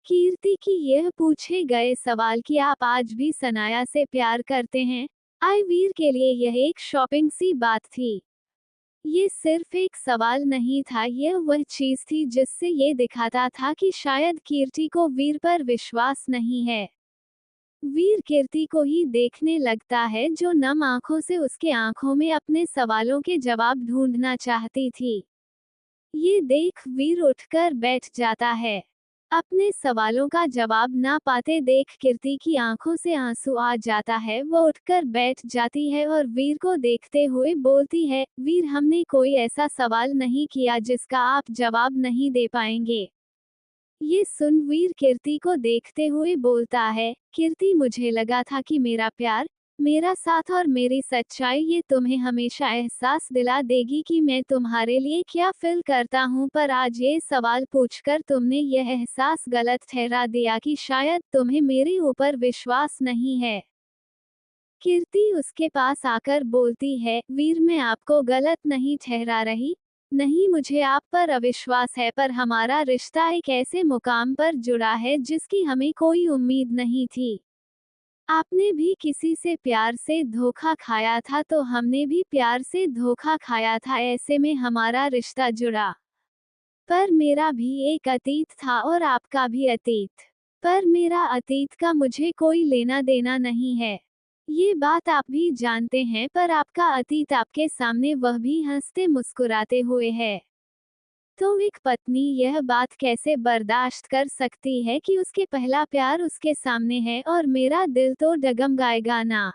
कीर्ति की यह पूछे गए सवाल कि आप आज भी सनाया से प्यार करते हैं, वीर के लिए यह एक शॉपिंग सी बात थी। ये सिर्फ एक सवाल नहीं था, यह वह चीज थी जिससे ये दिखाता था कि शायद कीर्ति को वीर पर विश्वास नहीं है। वीर कीर्ति को ही देखने लगता है जो नम आंखों से उसके आंखों में अपने सवालों के जवाब ढूंढना चाहती थी। ये देख वीर उठकर बैठ जाता है। अपने सवालों का जवाब ना पाते देख कीर्ति की आंखों से आंसू आ जाता है। वो उठकर बैठ जाती है और वीर को देखते हुए बोलती है, वीर हमने कोई ऐसा सवाल नहीं किया जिसका आप जवाब नहीं दे पाएंगे। ये सुन वीर कीर्ति को देखते हुए बोलता है, कीर्ति मुझे लगा था कि मेरा प्यार, मेरा साथ और मेरी सच्चाई ये तुम्हें हमेशा एहसास दिला देगी कि मैं तुम्हारे लिए क्या फील करता हूँ, पर आज ये सवाल पूछकर तुमने यह एहसास गलत ठहरा दिया कि शायद तुम्हें मेरे ऊपर विश्वास नहीं है। कीर्ति उसके पास आकर बोलती है, वीर मैं आपको गलत नहीं ठहरा रही, नहीं मुझे आप पर अविश्वास है, पर हमारा रिश्ता एक ऐसे मुकाम पर जुड़ा है जिसकी हमें कोई उम्मीद नहीं थी। आपने भी किसी से प्यार से धोखा खाया था तो हमने भी प्यार से धोखा खाया था, ऐसे में हमारा रिश्ता जुड़ा। पर मेरा भी एक अतीत था और आपका भी अतीत। पर मेरा अतीत का मुझे कोई लेना देना नहीं है। ये बात आप भी जानते हैं, पर आपका अतीत आपके सामने वह भी हंसते मुस्कुराते हुए है। तो एक पत्नी यह बात कैसे बर्दाश्त कर सकती है कि उसके पहला प्यार उसके सामने है और मेरा दिल तो डगमगाएगा ना।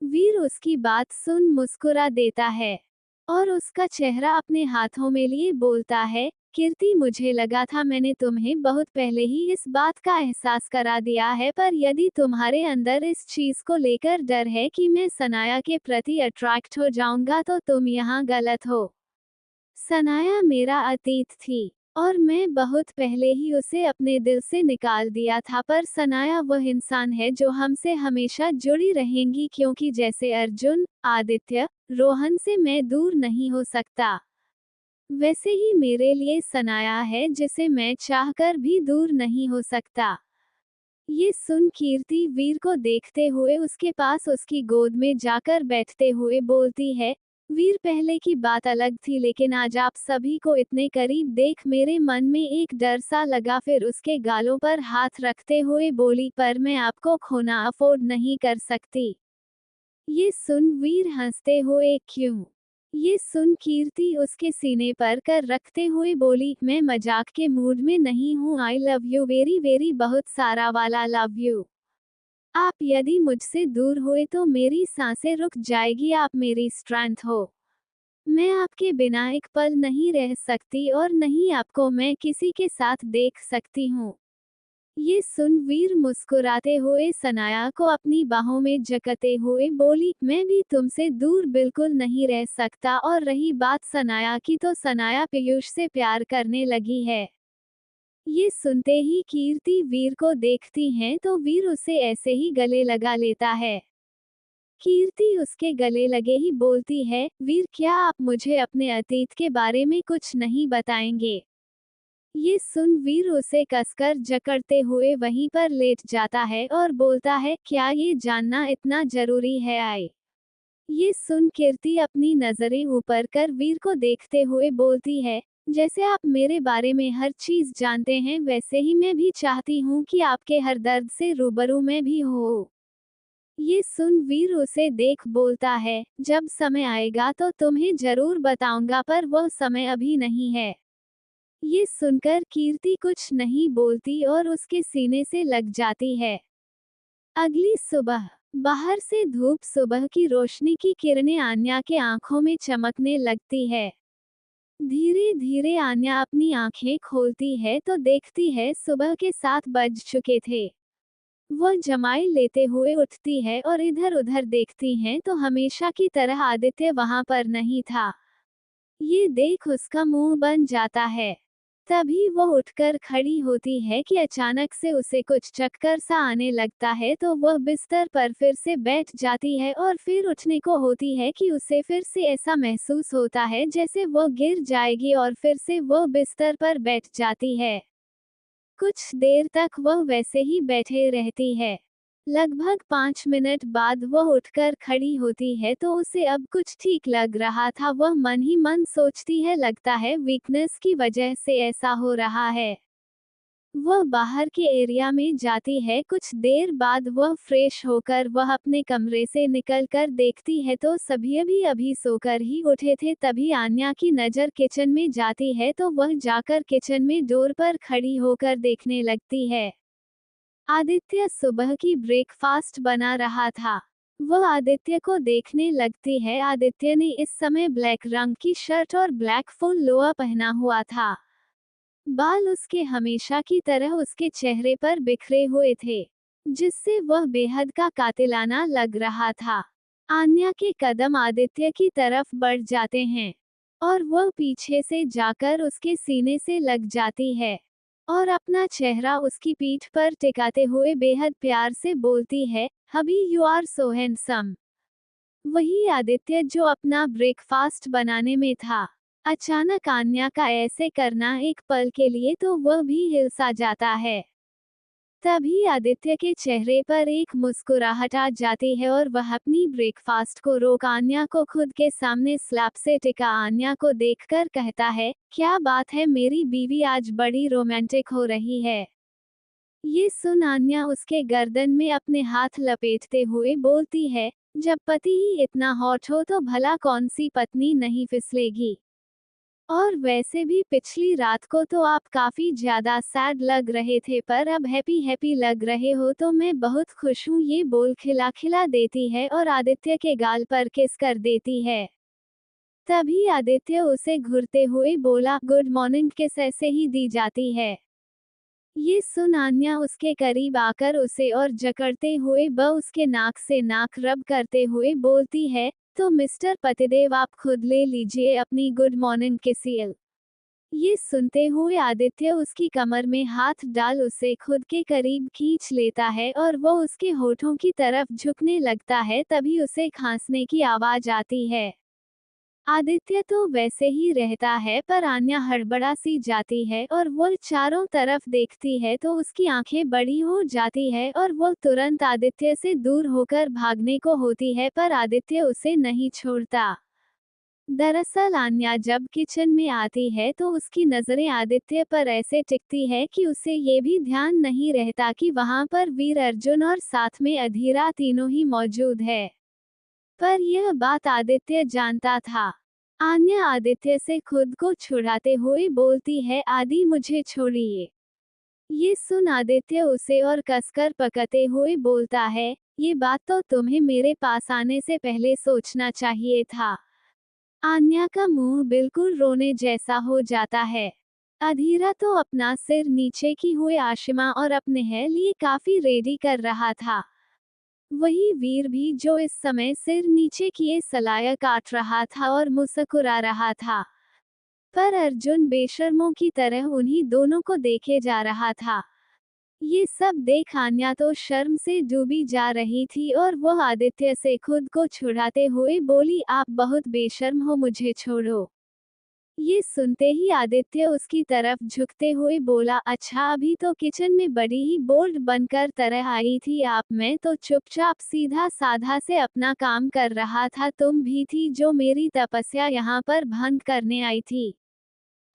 वीर उसकी बात सुन मुस्कुरा देता है और उसका चेहरा अपने हाथों में लिए बोलता है, कीर्ति मुझे लगा था मैंने तुम्हें बहुत पहले ही इस बात का एहसास करा दिया है, पर यदि तुम्हारे अंदर इस चीज को लेकर डर है कि मैं सनाया के प्रति अट्रैक्ट हो जाऊंगा तो तुम यहाँ गलत हो। सनाया मेरा अतीत थी और मैं बहुत पहले ही उसे अपने दिल से निकाल दिया था, पर सनाया वह इंसान है जो हमसे हमेशा जुड़ी रहेंगी, क्योंकि जैसे अर्जुन, आदित्य, रोहन से मैं दूर नहीं हो सकता, वैसे ही मेरे लिए सनाया है जिसे मैं चाहकर भी दूर नहीं हो सकता। ये सुन कीर्ति वीर को देखते हुए उसके पास उसकी गोद में जाकर बैठते हुए बोलती है, वीर पहले की बात अलग थी, लेकिन आज आप सभी को इतने करीब देख मेरे मन में एक डर सा लगा। फिर उसके गालों पर हाथ रखते हुए बोली, पर मैं आपको खोना अफोर्ड नहीं कर सकती। ये सुन वीर हंसते हुए, क्यों? ये सुन कीर्ति उसके सीने पर कर रखते हुए बोली, मैं मजाक के मूड में नहीं हूँ, I love you very very, बहुत सारा वाला लव यू। आप यदि मुझसे दूर हुए तो मेरी सांसें रुक जाएगी, आप मेरी स्ट्रेंथ हो। मैं आपके बिना एक पल नहीं रह सकती और नहीं आपको मैं किसी के साथ देख सकती हूँ। ये सुन वीर मुस्कुराते हुए सनाया को अपनी बाहों में जकते हुए बोली, मैं भी तुमसे दूर बिल्कुल नहीं रह सकता। और रही बात सनाया की, तो सनाया पीयूष से प्यार करने लगी है। ये सुनते ही कीर्ति वीर को देखती हैं तो वीर उसे ऐसे ही गले लगा लेता है। कीर्ति उसके गले लगे ही बोलती है, वीर क्या आप मुझे अपने अतीत के बारे में कुछ नहीं बताएंगे? ये सुन वीर उसे कसकर जकड़ते हुए वहीं पर लेट जाता है और बोलता है, क्या ये जानना इतना जरूरी है? आए ये सुन कीर्ति अपनी नजरें ऊपर कर वीर को देखते हुए बोलती है, जैसे आप मेरे बारे में हर चीज जानते हैं वैसे ही मैं भी चाहती हूँ कि आपके हर दर्द से रूबरू मैं भी हो। ये सुन वीर उसे देख बोलता है, जब समय आएगा तो तुम्हें जरूर बताऊंगा, पर वह समय अभी नहीं है। ये सुनकर कीर्ति कुछ नहीं बोलती और उसके सीने से लग जाती है। अगली सुबह बाहर से धूप सुबह की रोशनी की किरणें आन्या के आंखों में चमकने लगती है। धीरे धीरे आन्या अपनी आंखें खोलती है तो देखती है सुबह के 7 बज चुके थे। वह जमाई लेते हुए उठती है और इधर उधर देखती हैं तो हमेशा की तरह आदित्य वहां पर नहीं था। ये देख उसका मुंह बन जाता है। तभी वह उठकर खड़ी होती है कि अचानक से उसे कुछ चक्कर सा आने लगता है, तो वह बिस्तर पर फिर से बैठ जाती है और फिर उठने को होती है कि उसे फिर से ऐसा महसूस होता है जैसे वह गिर जाएगी और फिर से वह बिस्तर पर बैठ जाती है। कुछ देर तक वह वैसे ही बैठे रहती है। लगभग 5 मिनट बाद वह उठकर खड़ी होती है तो उसे अब कुछ ठीक लग रहा था। वह मन ही मन सोचती है, लगता है वीकनेस की वजह से ऐसा हो रहा है। वह बाहर के एरिया में जाती है। कुछ देर बाद वह फ्रेश होकर वह अपने कमरे से निकल कर देखती है तो सभी अभी सोकर ही उठे थे। तभी आन्या की नज़र किचन में जाती है तो वह जाकर किचन में डोर पर खड़ी होकर देखने लगती है। आदित्य सुबह की ब्रेकफास्ट बना रहा था। वह आदित्य को देखने लगती है। आदित्य ने इस समय ब्लैक रंग की शर्ट और ब्लैक फुल लोअर पहना हुआ था। बाल उसके हमेशा की तरह उसके चेहरे पर बिखरे हुए थे, जिससे वह बेहद का कातिलाना लग रहा था। आन्या के कदम आदित्य की तरफ बढ़ जाते हैं और वह पीछे से जाकर उसके सीने से लग जाती है और अपना चेहरा उसकी पीठ पर टिकाते हुए बेहद प्यार से बोलती है, हबी यू आर सो हैंडसम। वही आदित्य जो अपना ब्रेकफास्ट बनाने में था। अचानक आन्या का ऐसे करना एक पल के लिए तो वह भी हिल सा जाता है। तभी आदित्य के चेहरे पर एक मुस्कुराहट आ जाती है और वह अपनी ब्रेकफास्ट को रोक आन्या को खुद के सामने स्लैब से टिका आन्या को देखकर कहता है, क्या बात है, मेरी बीवी आज बड़ी रोमांटिक हो रही है। ये सुन आन्या उसके गर्दन में अपने हाथ लपेटते हुए बोलती है, जब पति ही इतना हॉट हो तो भला कौन सी पत्नी नहीं फिसलेगी। और वैसे भी पिछली रात को तो आप काफी ज्यादा सैड लग रहे थे, पर अब हैप्पी हैप्पी लग रहे हो तो मैं बहुत खुश हूँ। ये बोल खिला खिला देती है और आदित्य के गाल पर किस कर देती है। तभी आदित्य उसे घूरते हुए बोला, गुड मॉर्निंग किस ऐसे ही दी जाती है। ये सुन आन्या उसके करीब आकर उसे और जकड़ते हुए उसके नाक से नाक रब करते हुए बोलती है, तो मिस्टर पतिदेव आप खुद ले लीजिए अपनी गुड मॉर्निंग किसियल। ये सुनते हुए आदित्य उसकी कमर में हाथ डाल उसे खुद के करीब खींच लेता है और वो उसके होठों की तरफ झुकने लगता है। तभी उसे खांसने की आवाज आती है। आदित्य तो वैसे ही रहता है, पर आन्या हड़बड़ा सी जाती है और वो चारों तरफ देखती है तो उसकी आंखें बड़ी हो जाती है और वो तुरंत आदित्य से दूर होकर भागने को होती है, पर आदित्य उसे नहीं छोड़ता। दरअसल आन्या जब किचन में आती है तो उसकी नजरें आदित्य पर ऐसे टिकती है कि उसे ये भी ध्यान नहीं रहता कि वहां पर वीर अर्जुन और साथ में अधीरा तीनों ही मौजूद है। पर यह बात आदित्य जानता था। आन्या आदित्य से खुद को छुड़ाते हुए बोलती है, आदि मुझे छोड़िए। ये सुन आदित्य उसे और कसकर पकड़ते हुए बोलता है, ये बात तो तुम्हें मेरे पास आने से पहले सोचना चाहिए था। आन्या का मुंह बिल्कुल रोने जैसा हो जाता है। अधीरा तो अपना सिर नीचे की हुए आशिमा और अपने है लिए काफी रेडी कर रहा था। वही वीर भी जो इस समय सिर नीचे किए सलाया काट रहा था और मुस्कुरा रहा था। पर अर्जुन बेशर्मों की तरह उन्हीं दोनों को देखे जा रहा था। ये सब देख आन्या तो शर्म से डूबी जा रही थी और वह आदित्य से खुद को छुड़ाते हुए बोली, आप बहुत बेशर्म हो, मुझे छोड़ो। ये सुनते ही आदित्य उसकी तरफ झुकते हुए बोला, अच्छा अभी तो किचन में बड़ी ही बोल्ड बनकर तरह आई थी आप, मैं तो चुपचाप सीधा साधा से अपना काम कर रहा था, तुम भी थी जो मेरी तपस्या यहाँ पर भंग करने आई थी।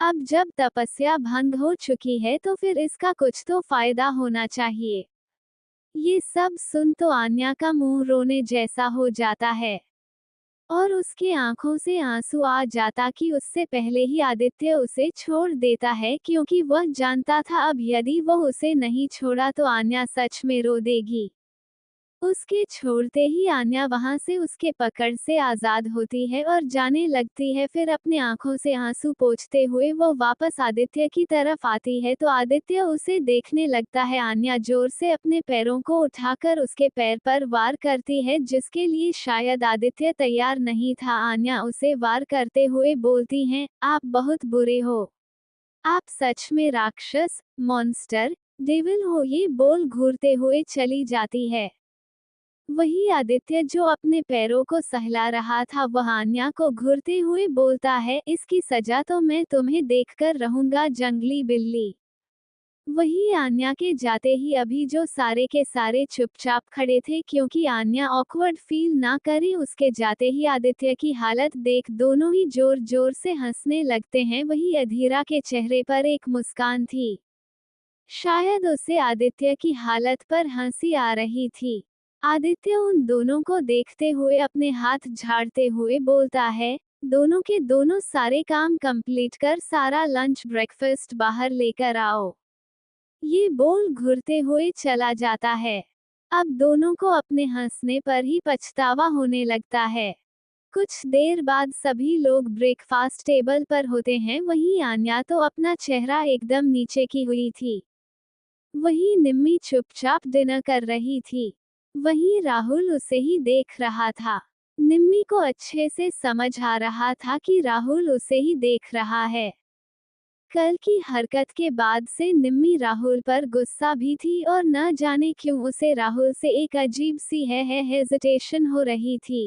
अब जब तपस्या भंग हो चुकी है तो फिर इसका कुछ तो फायदा होना चाहिए। ये सब सुन तो आन्या का मुंह रोने जैसा हो जाता है और उसके आंखों से आंसू आ जाता कि उससे पहले ही आदित्य उसे छोड़ देता है, क्योंकि वह जानता था अब यदि वह उसे नहीं छोड़ा तो आन्या सच में रो देगी। उसके छोड़ते ही आन्या वहां से उसके पकड़ से आजाद होती है और जाने लगती है। फिर अपने आंखों से आंसू पोंछते हुए वो वापस आदित्य की तरफ आती है तो आदित्य उसे देखने लगता है। आन्या जोर से अपने पैरों को उठाकर उसके पैर पर वार करती है, जिसके लिए शायद आदित्य तैयार नहीं था। आन्या उसे वार करते हुए बोलती है, आप बहुत बुरे हो, आप सच में राक्षस, मॉन्स्टर, डेविल हो। ये बोल घूरते हुए चली जाती है। वही आदित्य जो अपने पैरों को सहला रहा था वह आन्या को घूरते हुए बोलता है, इसकी सजा तो मैं तुम्हें देखकर रहूंगा, जंगली बिल्ली। वही आन्या के जाते ही अभी जो सारे के सारे चुपचाप खड़े थे, क्योंकि आन्या ऑकवर्ड फील ना करे उसके जाते ही आदित्य की हालत देख दोनों ही जोर जोर से हंसने लगते हैं। वही अधीरा के चेहरे पर एक मुस्कान थी, शायद उसे आदित्य की हालत पर हंसी आ रही थी। आदित्य उन दोनों को देखते हुए अपने हाथ झाड़ते हुए बोलता है, दोनों के दोनों सारे काम कंप्लीट कर सारा लंच ब्रेकफास्ट बाहर लेकर आओ। ये बोल घुरते हुए चला जाता है। अब दोनों को अपने हंसने पर ही पछतावा होने लगता है। कुछ देर बाद सभी लोग ब्रेकफास्ट टेबल पर होते हैं। वहीं आन्या तो अपना चेहरा एकदम नीचे की हुई थी। वहीं निम्मी चुपचाप डिनर कर रही थी। वहीं राहुल उसे ही देख रहा था। निम्मी को अच्छे से समझ आ रहा था कि राहुल उसे ही देख रहा है। कल की हरकत के बाद से निम्मी राहुल पर गुस्सा भी थी और न जाने क्यों उसे राहुल से एक अजीब सी हेजिटेशन हो रही थी।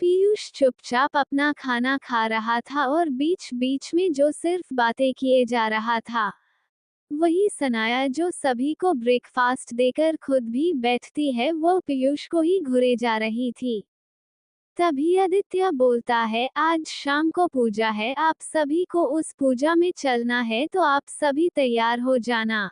पीयूष चुपचाप अपना खाना खा रहा था और बीच बीच में जो सिर्फ बातें किए जा रहा था। वही सनाया जो सभी को ब्रेकफास्ट देकर खुद भी बैठती है, वो पीयूष को ही घुरे जा रही थी। तभी आदित्य बोलता है, आज शाम को पूजा है, आप सभी को उस पूजा में चलना है, तो आप सभी तैयार हो जाना।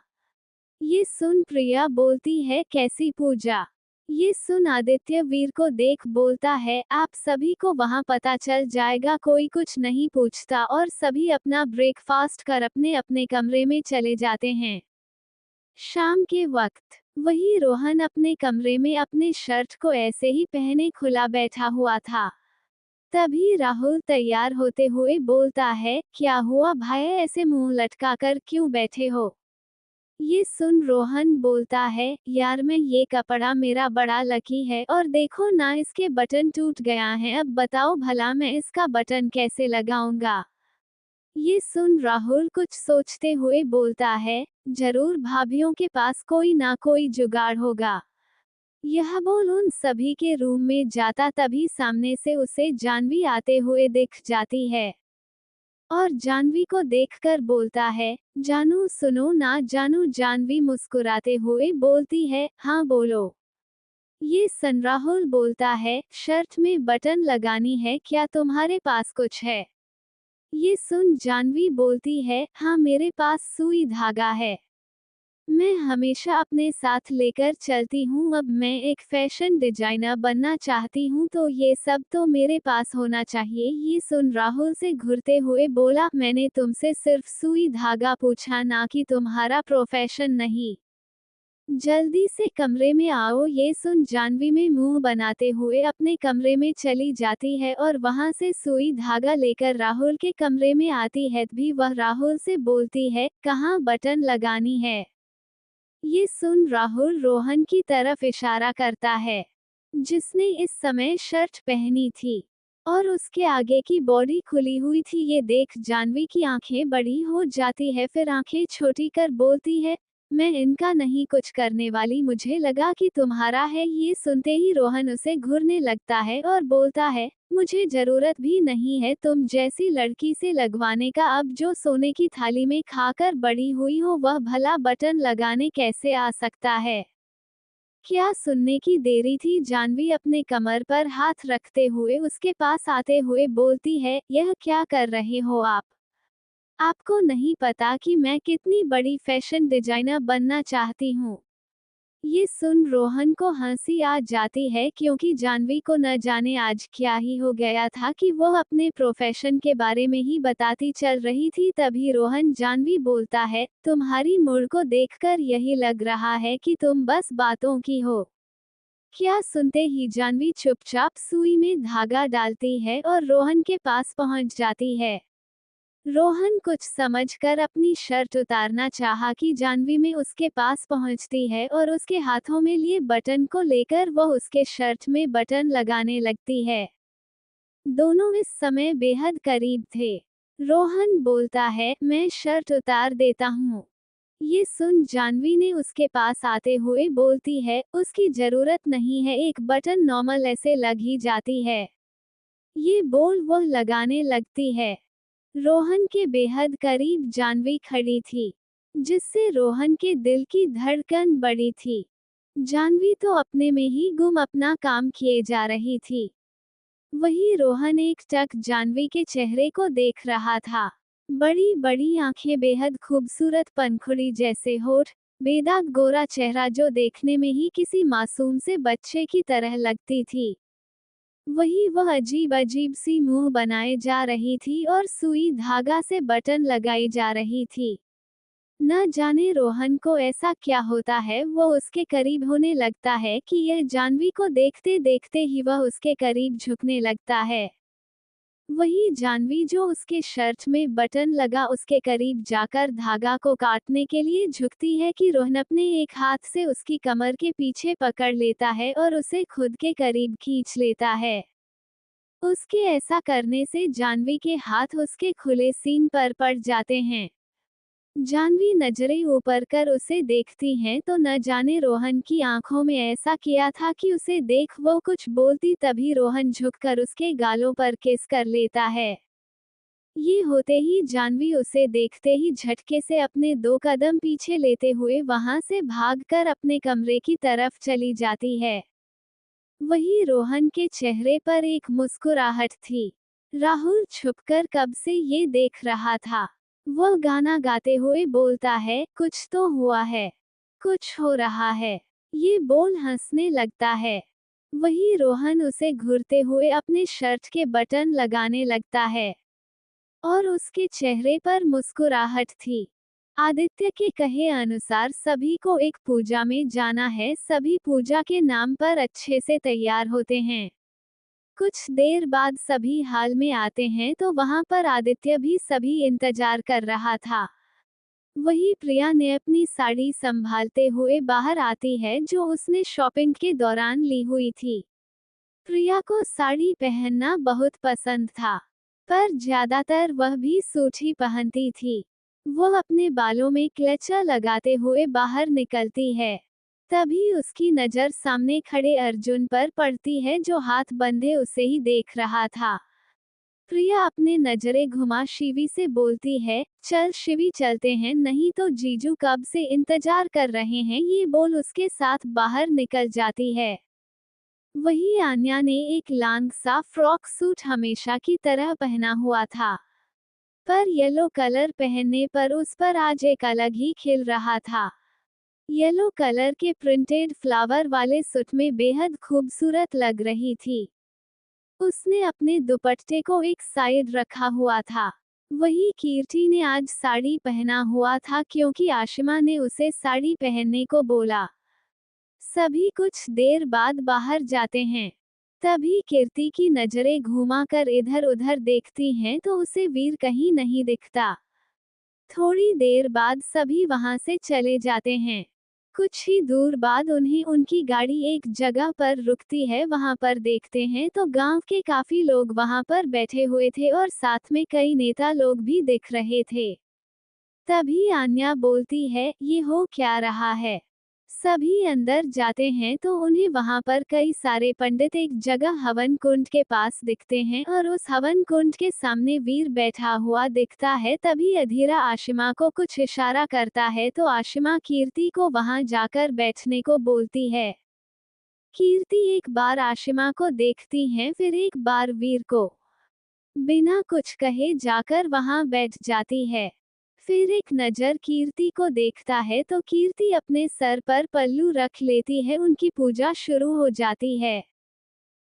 ये सुन प्रिया बोलती है, कैसी पूजा? ये सुन आदित्य वीर को देख बोलता है, आप सभी को वहां पता चल जाएगा। कोई कुछ नहीं पूछता और सभी अपना ब्रेकफास्ट कर अपने अपने कमरे में चले जाते हैं। शाम के वक्त वही रोहन अपने कमरे में अपने शर्ट को ऐसे ही पहने खुला बैठा हुआ था। तभी राहुल तैयार होते हुए बोलता है, क्या हुआ भाई, ऐसे मुंह लटकाकर क्यों बैठे हो? ये सुन रोहन बोलता है, यार मैं ये कपड़ा मेरा बड़ा लकी है और देखो ना इसके बटन टूट गया है, अब बताओ भला मैं इसका बटन कैसे लगाऊंगा? ये सुन राहुल कुछ सोचते हुए बोलता है, जरूर भाभीियों के पास कोई ना कोई जुगाड़ होगा। यह बोल उन सभी के रूम में जाता, तभी सामने से उसे जानवी आते हुए दिख जाती है और जानवी को देखकर बोलता है, जानू सुनो ना। जानू जानवी मुस्कुराते हुए बोलती है, हाँ बोलो। ये सन राहुल बोलता है, शर्ट में बटन लगानी है, क्या तुम्हारे पास कुछ है? ये सुन जानवी बोलती है, हाँ मेरे पास सुई धागा है, मैं हमेशा अपने साथ लेकर चलती हूँ। अब मैं एक फैशन डिजाइनर बनना चाहती हूँ, तो ये सब तो मेरे पास होना चाहिए। ये सुन राहुल से घुरते हुए बोला, मैंने तुमसे सिर्फ सुई धागा पूछा, ना कि तुम्हारा प्रोफेशन नहीं। जल्दी से कमरे में आओ। ये सुन जानवी में मुंह बनाते हुए अपने कमरे में चली जाती है और वहां से सुई धागा लेकर राहुल के कमरे में आती है। भी वह राहुल से बोलती है, कहाँ बटन लगानी है? ये सुन राहुल रोहन की तरफ इशारा करता है, जिसने इस समय शर्ट पहनी थी और उसके आगे की बॉडी खुली हुई थी। ये देख जानवी की आंखें बड़ी हो जाती है, फिर आंखें छोटी कर बोलती है, मैं इनका नहीं कुछ करने वाली, मुझे लगा कि तुम्हारा है। ये सुनते ही रोहन उसे घूरने लगता है और बोलता है, मुझे जरूरत भी नहीं है तुम जैसी लड़की से लगवाने का। अब जो सोने की थाली में खाकर बड़ी हुई हो, वह भला बटन लगाने कैसे आ सकता है? क्या सुनने की देरी थी? जानवी अपने कमर पर हाथ रखते हुए उसके पास आते हुए बोलती है, यह क्या कर रहे हो आप? आपको नहीं पता कि मैं कितनी बड़ी फैशन डिजाइनर बनना चाहती हूँ? ये सुन रोहन को हंसी आ जाती है, क्योंकि जानवी को न जाने आज क्या ही हो गया था कि वह अपने प्रोफेशन के बारे में ही बताती चल रही थी। तभी रोहन जानवी बोलता है, तुम्हारी मूड को देखकर यही लग रहा है कि तुम बस बातों की हो। क्या सुनते ही जानवी चुपचाप सुई में धागा डालती है और रोहन के पास पहुंच जाती है। रोहन कुछ समझकर अपनी शर्ट उतारना चाहा कि जानवी में उसके पास पहुंचती है और उसके हाथों में लिए बटन को लेकर वह उसके शर्ट में बटन लगाने लगती है। दोनों इस समय बेहद करीब थे। रोहन बोलता है, मैं शर्ट उतार देता हूँ। ये सुन जानवी ने उसके पास आते हुए बोलती है, उसकी जरूरत नहीं है, एक बटन नॉर्मल ऐसे लग ही जाती है। ये बोल वह लगाने लगती है। रोहन के बेहद करीब जानवी खड़ी थी। जिससे रोहन के दिल की धड़कन बढ़ी थी। जानवी तो अपने में ही गुम अपना काम किए जा रही थी। वही रोहन एक टक जानवी के चेहरे को देख रहा था। बड़ी बड़ी आंखें, बेहद खूबसूरत पनखुड़ी जैसे होठ, बेदाग गोरा चेहरा जो देखने में ही किसी मासूम से बच्चे की तरह लगती थी। वही वह अजीब अजीब सी मुंह बनाए जा रही थी और सुई धागा से बटन लगाई जा रही थी। न जाने रोहन को ऐसा क्या होता है, वो उसके करीब होने लगता है कि यह जानवी को देखते देखते ही वह उसके करीब झुकने लगता है। वही जानवी जो उसके शर्ट में बटन लगा उसके करीब जाकर धागा को काटने के लिए झुकती है कि रोहन अपने एक हाथ से उसकी कमर के पीछे पकड़ लेता है और उसे खुद के करीब खींच लेता है। उसके ऐसा करने से जानवी के हाथ उसके खुले सीन पर पड़ जाते हैं। जानवी नजरें ऊपर कर उसे देखती हैं तो न जाने रोहन की आंखों में ऐसा किया था कि उसे देख वो कुछ बोलती तभी रोहन झुककर उसके गालों पर किस कर लेता है। ये होते ही जानवी उसे देखते ही झटके से अपने 2 कदम पीछे लेते हुए वहां से भागकर अपने कमरे की तरफ चली जाती है। वही रोहन के चेहरे पर एक मुस्कुराहट थी। राहुल छुपकर कब से ये देख रहा था। वह गाना गाते हुए बोलता है, कुछ तो हुआ है, कुछ हो रहा है। ये बोल हंसने लगता है। वही रोहन उसे घूरते हुए अपने शर्ट के बटन लगाने लगता है और उसके चेहरे पर मुस्कुराहट थी। आदित्य के कहे अनुसार सभी को एक पूजा में जाना है। सभी पूजा के नाम पर अच्छे से तैयार होते हैं। कुछ देर बाद सभी हाल में आते हैं तो वहां पर आदित्य भी सभी इंतजार कर रहा था। वही प्रिया ने अपनी साड़ी संभालते हुए बाहर आती है जो उसने शॉपिंग के दौरान ली हुई थी। प्रिया को साड़ी पहनना बहुत पसंद था, पर ज्यादातर वह भी सूट ही पहनती थी। वह अपने बालों में क्लचर लगाते हुए बाहर निकलती है। तभी उसकी नजर सामने खड़े अर्जुन पर पड़ती है जो हाथ बंधे उसे ही देख रहा था। प्रिया अपने नजरें घुमा शिवी से बोलती है, चल शिवी चलते हैं, नहीं तो जीजू कब से इंतजार कर रहे हैं। ये बोल उसके साथ बाहर निकल जाती है। वही आन्या ने एक लॉन्ग सा फ्रॉक सूट हमेशा की तरह पहना हुआ था, पर येलो कलर पहनने पर उस पर आज एक अलग ही खिल रहा था। येलो कलर के प्रिंटेड फ्लावर वाले सूट में बेहद खूबसूरत लग रही थी। उसने अपने दुपट्टे को एक साइड रखा हुआ था। वही कीर्ति ने आज साड़ी पहना हुआ था क्योंकि आशिमा ने उसे साड़ी पहनने को बोला। सभी कुछ देर बाद बाहर जाते हैं। तभी कीर्ति की नजरें घुमाकर इधर उधर देखती हैं तो उसे वीर कहीं नहीं दिखता। थोड़ी देर बाद सभी वहां से चले जाते हैं। कुछ ही दूर बाद उन्हें उनकी गाड़ी एक जगह पर रुकती है। वहां पर देखते हैं तो गांव के काफी लोग वहां पर बैठे हुए थे और साथ में कई नेता लोग भी दिख रहे थे। तभी आन्या बोलती है, ये हो क्या रहा है। सभी अंदर जाते हैं तो उन्हें वहां पर कई सारे पंडित एक जगह हवन कुंड के पास दिखते हैं और उस हवन कुंड के सामने वीर बैठा हुआ दिखता है। तभी अधीरा आशिमा को कुछ इशारा करता है तो आशिमा कीर्ति को वहां जाकर बैठने को बोलती है। कीर्ति एक बार आशिमा को देखती है, फिर एक बार वीर को। बिना कुछ कहे जाकर वहां बैठ जाती है। फिर एक नजर कीर्ति को देखता है तो कीर्ति अपने सर पर पल्लू रख लेती है। उनकी पूजा शुरू हो जाती है।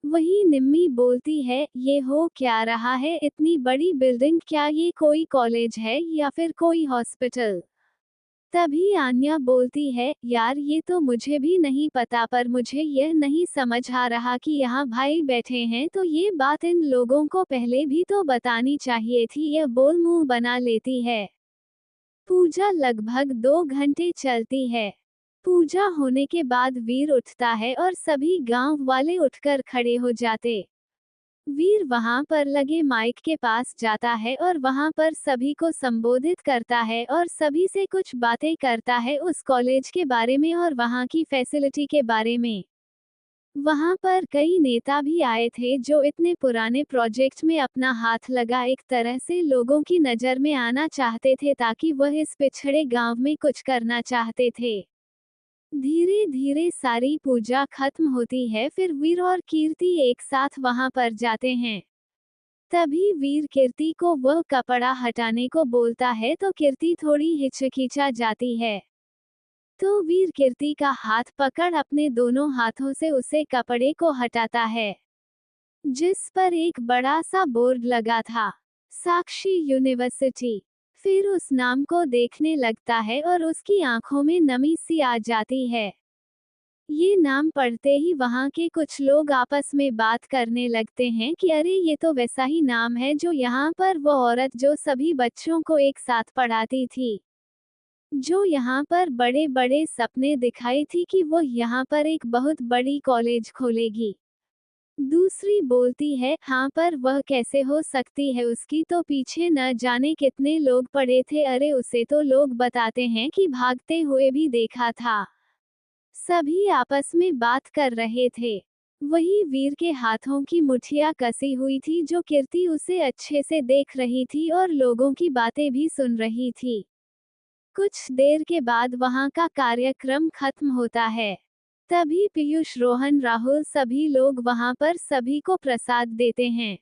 वही निम्मी बोलती है, ये हो क्या रहा है, इतनी बड़ी बिल्डिंग, क्या ये कोई कॉलेज है या फिर कोई हॉस्पिटल। तभी आन्या बोलती है, यार ये तो मुझे भी नहीं पता, पर मुझे यह नहीं समझ आ रहा कि यहाँ भाई बैठे हैं तो ये बात इन लोगों को पहले भी तो बतानी चाहिए थी। यह बोल मुंह बना लेती है। पूजा लगभग 2 घंटे चलती है। पूजा होने के बाद वीर उठता है और सभी गांव वाले उठकर खड़े हो जाते। वीर वहां पर लगे माइक के पास जाता है और वहां पर सभी को संबोधित करता है और सभी से कुछ बातें करता है उस कॉलेज के बारे में और वहां की फैसिलिटी के बारे में। वहां पर कई नेता भी आए थे जो इतने पुराने प्रोजेक्ट में अपना हाथ लगा एक तरह से लोगों की नज़र में आना चाहते थे ताकि वह इस पिछड़े गांव में कुछ करना चाहते थे। धीरे धीरे सारी पूजा खत्म होती है, फिर वीर और कीर्ति एक साथ वहां पर जाते हैं। तभी वीर कीर्ति को वह कपड़ा हटाने को बोलता है तो कीर्ति थोड़ी हिचकिचा जाती है। तो वीर कीर्ति का हाथ पकड़ अपने दोनों हाथों से उसे कपड़े को हटाता है, जिस पर एक बड़ा सा बोर्ड लगा था, साक्षी यूनिवर्सिटी। फिर उस नाम को देखने लगता है और उसकी आंखों में नमी सी आ जाती है। ये नाम पढ़ते ही वहां के कुछ लोग आपस में बात करने लगते हैं कि अरे ये तो वैसा ही नाम है जो यहाँ पर वो औरत जो सभी बच्चों को एक साथ पढ़ाती थी, जो यहाँ पर बड़े बड़े सपने दिखाई थी कि वो यहाँ पर एक बहुत बड़ी कॉलेज खोलेगी। दूसरी बोलती है हाँ पर वह कैसे हो सकती है, उसकी तो पीछे न जाने कितने लोग पड़े थे, अरे उसे तो लोग बताते हैं कि भागते हुए भी देखा था। सभी आपस में बात कर रहे थे। वही वीर के हाथों की मुठ्ठियां कसी हुई थी जो कीर्ति उसे अच्छे से देख रही थी और लोगों की बातें भी सुन रही थी। कुछ देर के बाद वहां का कार्यक्रम खत्म होता है। तभी पीयूष, रोहन, राहुल सभी लोग वहां पर सभी को प्रसाद देते हैं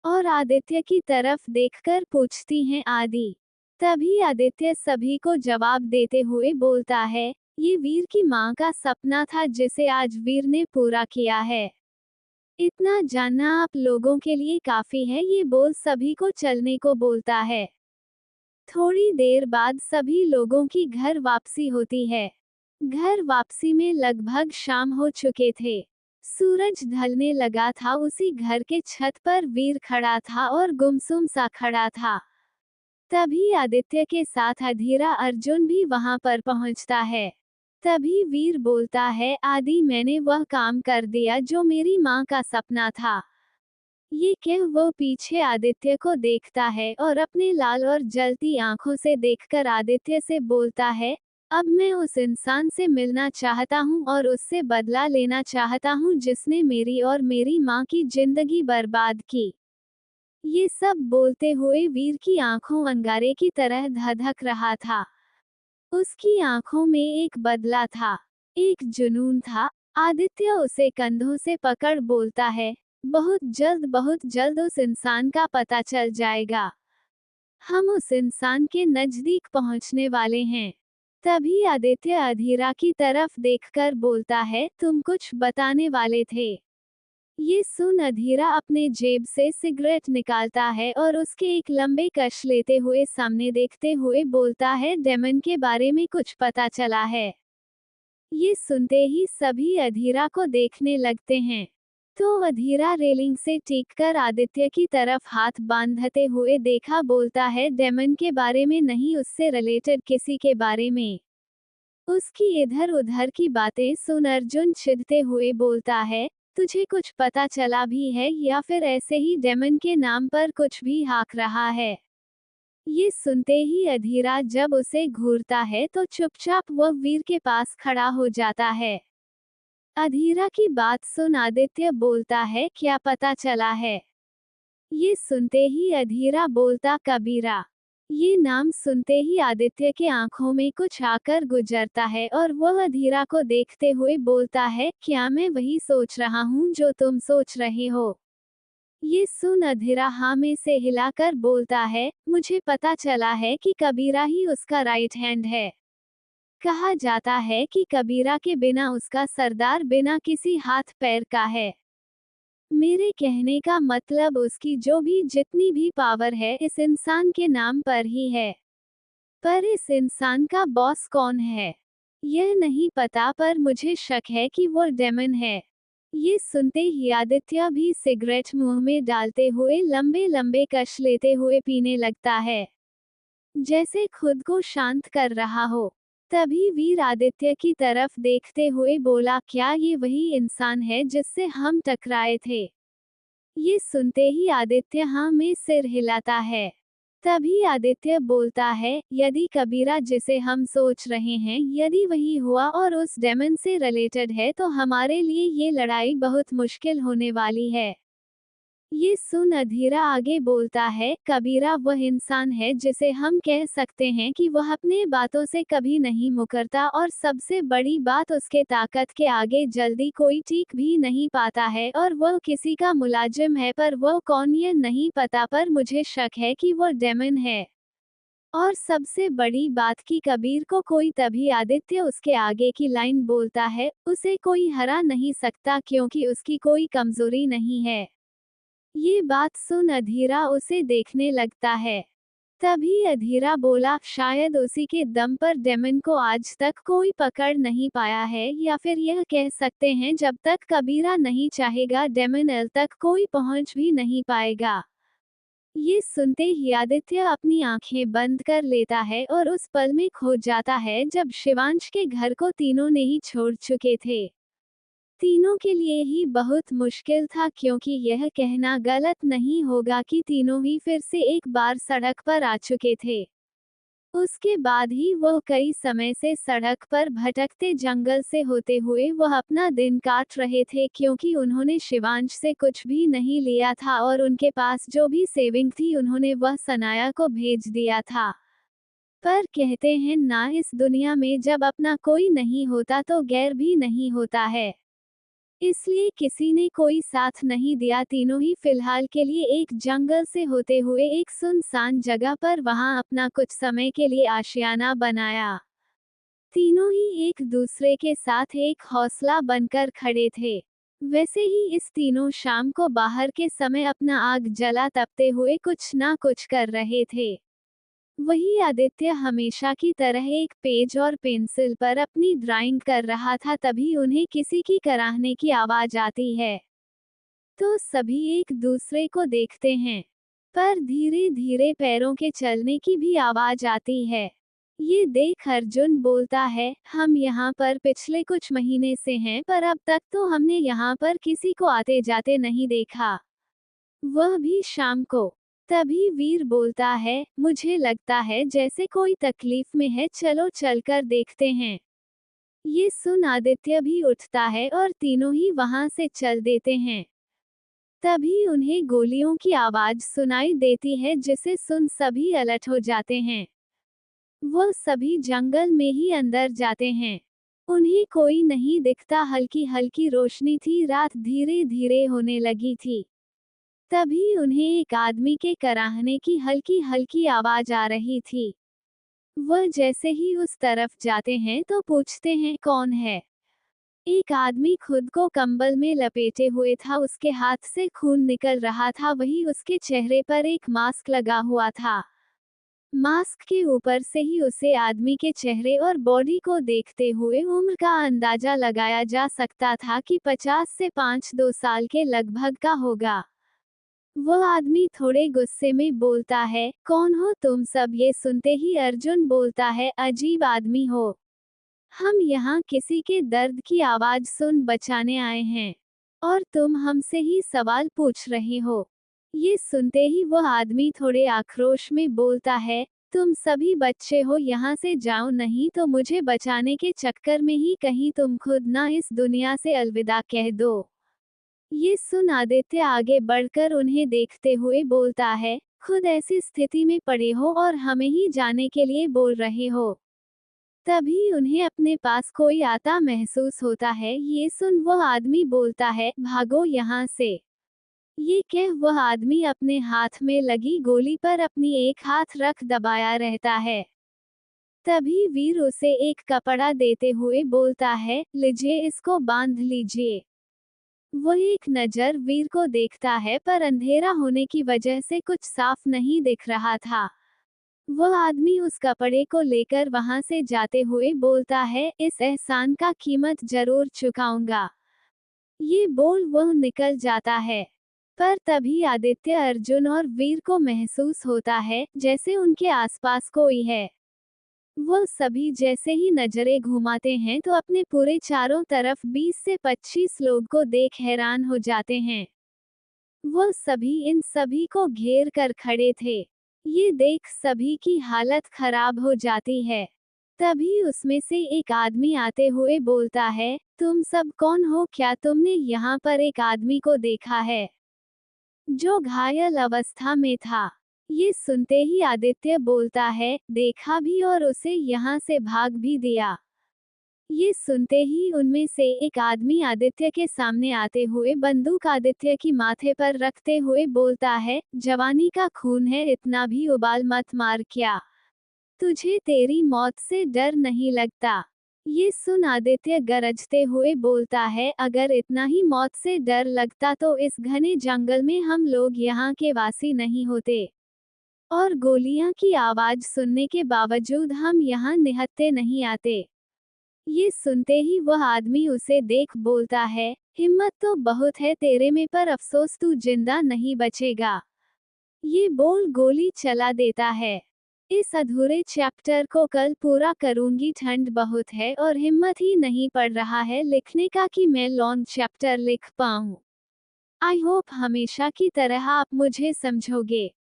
और आदित्य की तरफ देखकर पूछती हैं आदि। तभी आदित्य सभी को जवाब देते हुए बोलता है, ये वीर की माँ का सपना था जिसे आज वीर ने पूरा किया है। इतना जानना आप लोगों के लिए काफी है, ये बोल सभी को चलने को बोलता है। थोड़ी देर बाद सभी लोगों की घर वापसी होती है। घर वापसी में लगभग शाम हो चुके थे। सूरज ढलने लगा था। उसी घर के छत पर वीर खड़ा था और गुमसुम सा खड़ा था। तभी आदित्य के साथ अधीरा अर्जुन भी वहां पर पहुंचता है। तभी वीर बोलता है, आदि मैंने वह काम कर दिया जो मेरी माँ का सपना था। ये कह वो पीछे आदित्य को देखता है और अपने लाल और जलती आंखों से देखकर आदित्य से बोलता है, अब मैं उस इंसान से मिलना चाहता हूँ और उससे बदला लेना चाहता हूँ जिसने मेरी और मेरी माँ की जिंदगी बर्बाद की। ये सब बोलते हुए वीर की आंखों अंगारे की तरह धधक रहा था। उसकी आंखों में एक बदला था, एक जुनून था। आदित्य उसे कंधों से पकड़ बोलता है, बहुत जल्द उस इंसान का पता चल जाएगा। हम उस इंसान के नजदीक पहुंचने वाले हैं। तभी आदित्य अधीरा की तरफ देखकर बोलता है, तुम कुछ बताने वाले थे। ये सुन अधीरा अपने जेब से सिगरेट निकालता है और उसके एक लंबे कश लेते हुए सामने देखते हुए बोलता है, डेमन के बारे में कुछ पता चला है। ये सुनते ही सभी अधीरा को देखने लगते हैं। तो अधीरा रेलिंग से टीककर आदित्य की तरफ हाथ बांधते हुए देखा बोलता है, डेमन के बारे में नहीं, उससे रिलेटेड किसी के बारे में। उसकी इधर उधर की बातें सुन अर्जुन चिढ़ते हुए बोलता है, तुझे कुछ पता चला भी है या फिर ऐसे ही डेमन के नाम पर कुछ भी हाँक रहा है? ये सुनते ही अधीरा जब उसे घूरता है तो चुपचाप वह वीर के पास खड़ा हो जाता है। अधीरा की बात सुन आदित्य बोलता है, क्या पता चला है? ये सुनते ही अधीरा बोलता, कबीरा। ये नाम सुनते ही आदित्य के आंखों में कुछ आकर गुजरता है और वह अधीरा को देखते हुए बोलता है, क्या मैं वही सोच रहा हूँ जो तुम सोच रहे हो? ये सुन अधीरा हाँ में से हिलाकर बोलता है, मुझे पता चला है कि कबीरा ही उसका राइट हैंड है। कहा जाता है कि कबीरा के बिना उसका सरदार बिना किसी हाथ पैर का है। मेरे कहने का मतलब उसकी जो भी जितनी भी पावर है इस इंसान के नाम पर ही है। पर इस इंसान का बॉस कौन है यह नहीं पता, पर मुझे शक है कि वो डेमन है। ये सुनते ही आदित्य भी सिगरेट मुंह में डालते हुए लंबे लंबे कश लेते हुए पीने लगता है, जैसे खुद को शांत कर रहा हो। तभी वीर आदित्य की तरफ देखते हुए बोला, क्या ये वही इंसान है जिससे हम टकराए थे? ये सुनते ही आदित्य हाँ में सिर हिलाता है। तभी आदित्य बोलता है, यदि कबीरा जिसे हम सोच रहे हैं यदि वही हुआ और उस डेमन से रिलेटेड है तो हमारे लिए ये लड़ाई बहुत मुश्किल होने वाली है। ये सुन अधीरा आगे बोलता है, कबीरा वह इंसान है जिसे हम कह सकते हैं कि वह अपने बातों से कभी नहीं मुकरता और सबसे बड़ी बात उसके ताकत के आगे जल्दी कोई टीक भी नहीं पाता है और वह किसी का मुलाजिम है पर वह कौन ये नहीं पता पर मुझे शक है कि वह डेमन है। और सबसे बड़ी बात कि कबीर को कोई तभी आदित्य उसके आगे की लाइन बोलता है, उसे कोई हरा नहीं सकता क्योंकि उसकी कोई कमजोरी नहीं है। ये बात सुन अधीरा उसे देखने लगता है। तभी अधीरा बोला, शायद उसी के दम पर डेमन को आज तक कोई पकड़ नहीं पाया है या फिर यह कह सकते हैं जब तक कबीरा नहीं चाहेगा डेमन एल तक कोई पहुंच भी नहीं पाएगा। ये सुनते ही आदित्य अपनी आंखें बंद कर लेता है और उस पल में खो जाता है जब शिवांश के घर को तीनों ने ही छोड़ चुके थे। तीनों के लिए ही बहुत मुश्किल था क्योंकि यह कहना गलत नहीं होगा कि तीनों ही फिर से एक बार सड़क पर आ चुके थे। उसके बाद ही वह कई समय से सड़क पर भटकते जंगल से होते हुए वह अपना दिन काट रहे थे क्योंकि उन्होंने शिवांश से कुछ भी नहीं लिया था और उनके पास जो भी सेविंग थी उन्होंने वह सनाया को भेज दिया था। पर कहते हैं ना, इस दुनिया में जब अपना कोई नहीं होता तो गैर भी नहीं होता है। इसलिए किसी ने कोई साथ नहीं दिया। तीनों ही फिलहाल के लिए एक जंगल से होते हुए एक सुनसान जगह पर वहां अपना कुछ समय के लिए आशियाना बनाया। तीनों ही एक दूसरे के साथ एक हौसला बनकर खड़े थे। वैसे ही इस तीनों शाम को बाहर के समय अपना आग जला तपते हुए कुछ ना कुछ कर रहे थे। वही आदित्य हमेशा की तरह एक पेज और पेंसिल पर अपनी ड्राइंग कर रहा था तभी उन्हें किसी की कराहने की आवाज आती है। तो सभी एक दूसरे को देखते हैं, पर धीरे धीरे पैरों के चलने की भी आवाज आती है। ये देख अर्जुन बोलता है, हम यहाँ पर पिछले कुछ महीने से हैं पर अब तक तो हमने यहाँ पर किसी को आते जाते नहीं देखा, वह भी शाम को। तभी वीर बोलता है, मुझे लगता है जैसे कोई तकलीफ में है, चलो चलकर देखते हैं। ये सुन आदित्य भी उठता है और तीनों ही वहां से चल देते हैं। तभी उन्हें गोलियों की आवाज सुनाई देती है जिसे सुन सभी अलर्ट हो जाते हैं। वह सभी जंगल में ही अंदर जाते हैं। उन्हें कोई नहीं दिखता, हल्की हल्की रोशनी थी, रात धीरे धीरे होने लगी थी। तभी उन्हें एक आदमी के कराहने की हल्की हल्की आवाज आ रही थी। वह जैसे ही उस तरफ जाते हैं तो पूछते हैं, कौन है? एक आदमी खुद को कंबल में लपेटे हुए था, उसके हाथ से खून निकल रहा था, वही उसके चेहरे पर एक मास्क लगा हुआ था। मास्क के ऊपर से ही उसे आदमी के चेहरे और बॉडी को देखते हुए उम्र का अंदाजा लगाया जा सकता था कि 50 से 5-2 साल के लगभग का होगा। वह आदमी थोड़े गुस्से में बोलता है, कौन हो तुम सब? ये सुनते ही अर्जुन बोलता है, अजीब आदमी हो, हम यहाँ किसी के दर्द की आवाज सुन बचाने आए हैं और तुम हमसे ही सवाल पूछ रहे हो। ये सुनते ही वह आदमी थोड़े आक्रोश में बोलता है, तुम सभी बच्चे हो, यहाँ से जाओ नहीं तो मुझे बचाने के चक्कर में ही कहीं तुम खुद ना इस दुनिया से अलविदा कह दो। ये सुन आदित्य आगे बढ़कर उन्हें देखते हुए बोलता है, खुद ऐसी स्थिति में पड़े हो और हमें ही जाने के लिए बोल रहे हो। तभी उन्हें अपने पास कोई आता महसूस होता है। ये सुन वह आदमी बोलता है, भागो यहाँ से। ये कह वह आदमी अपने हाथ में लगी गोली पर अपनी एक हाथ रख दबाया रहता है। तभी वीर उसे एक कपड़ा देते हुए बोलता है, लीजिए इसको बांध लीजिए। वह एक नजर वीर को देखता है पर अंधेरा होने की वजह से कुछ साफ नहीं दिख रहा था। वह आदमी उस कपड़े को लेकर वहां से जाते हुए बोलता है, इस एहसान का कीमत जरूर चुकाऊंगा। ये बोल वह निकल जाता है। पर तभी आदित्य, अर्जुन और वीर को महसूस होता है जैसे उनके आसपास कोई है। वह सभी जैसे ही नजरें घुमाते हैं तो अपने पूरे चारों तरफ 20 से 25 लोग को देख हैरान हो जाते हैं। वह सभी इन सभी को घेर कर खड़े थे। ये देख सभी की हालत खराब हो जाती है। तभी उसमें से एक आदमी आते हुए बोलता है, तुम सब कौन हो? क्या तुमने यहाँ पर एक आदमी को देखा है जो घायल अवस्था में था? ये सुनते ही आदित्य बोलता है, देखा भी और उसे यहाँ से भाग भी दिया। ये सुनते ही उनमें से एक आदमी आदित्य के सामने आते हुए बंदूक आदित्य की माथे पर रखते हुए बोलता है, जवानी का खून है, इतना भी उबाल मत मार। क्या तुझे तेरी मौत से डर नहीं लगता? ये सुन आदित्य गरजते हुए बोलता है, अगर इतना ही मौत से डर लगता तो इस घने जंगल में हम लोग यहाँ के वासी नहीं होते, और गोलियां की आवाज सुनने के बावजूद हम यहाँ निहत्थे नहीं आते। ये सुनते ही वह आदमी उसे देख बोलता है, हिम्मत तो बहुत है तेरे में, पर अफसोस तू जिंदा नहीं बचेगा। ये बोल गोली चला देता है। इस अधूरे चैप्टर को कल पूरा करूंगी, ठंड बहुत है और हिम्मत ही नहीं पड़ रहा है लिखने का कि मैं लॉन्ग चैप्टर लिख पाऊं। आई होप हमेशा की तरह आप मुझे समझोगे।